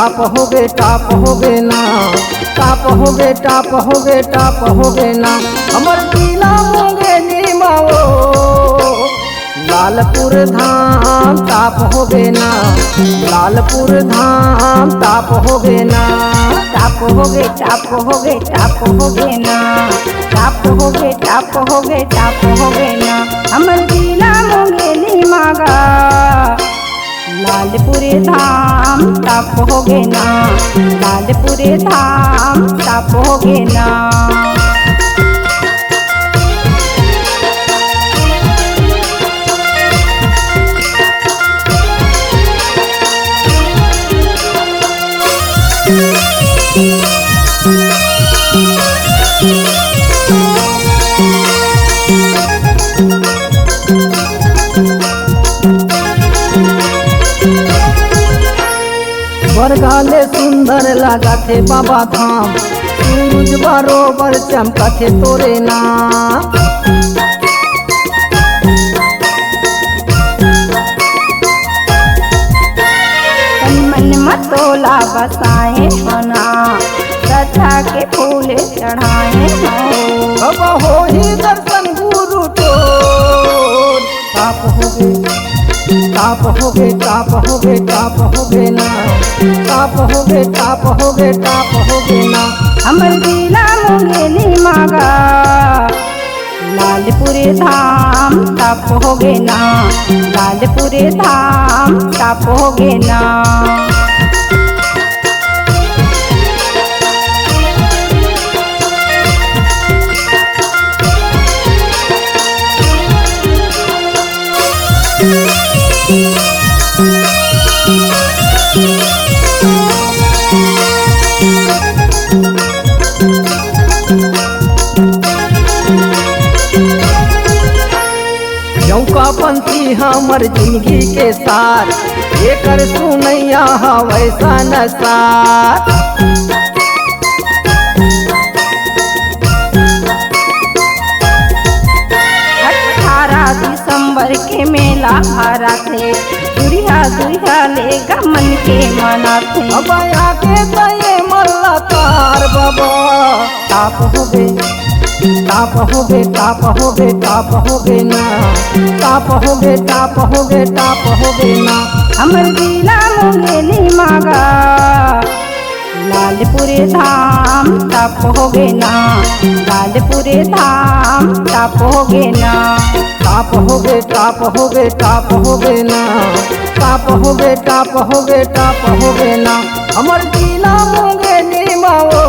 Top हो गए top हो गए ना, टाप हो गए टाप हो गए टाप हो गए ना। हमर जिला मुंगेली माओ लालपुर धाम टाप हो गए ना, लालपुर धाम टाप हो गए ना। टाप हो गए टाप हो गए टाप हो गए ना, टाप हो गए टाप हो गए टाप हो गए ना। हमर जिला मुंगेली मागा लालपुरे धाम टाप हो गए ना, लालपुरे धाम टाप हो गए ना। बरगाले सुंदर लगा थे बाबा धाम, सूरज बरोबर चमका थे तोरे नाम। मन मतोला बसाए होना, श्रद्धा के फूल चढ़ाए हो। अब हो ही दर्शन गुरु तो टाप हो गए टाप हो गए टाप हो गए टाप हो गए ना, टाप हो गए टाप हो गए टाप हो गए ना। हमर जिला मुंगेली मागा लालपुरे धाम टाप हो गए ना, लालपुरे धाम टाप हो गए ना। का पंथी हमर जिंदगी के साथ, एकर सुनैया वैसा नशा। 18 दिसंबर के मेला भरा थे, दुरिया दुरिया लेगा मन के मना थे। अब आके तये मल्ला तार बाबा टाप हो गए टाप हो गए टाप हो गए टाप हो गए ना, टाप हो गए टाप हो गए टाप हो गए ना। हमर जिला मुंगेली मागा लालपुरे धाम टाप हो गए ना, लालपुरे धाम टाप हो गए ना। टाप हो गए टाप हो गए टाप हो गए ना, टाप हो गए टाप हो गए टाप हो गए ना। हमर जिला मुंगेली माओ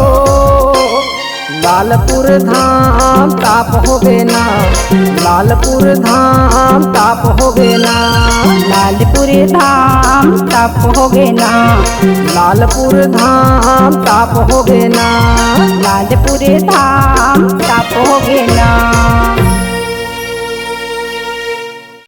लालपुर धाम टाप हो गए ना, लालपुर धाम टाप हो गए ना, लालपुरे धाम टाप हो गए ना, लालपुर धाम टाप हो गए ना, लालपुरे धाम टाप हो गए ना।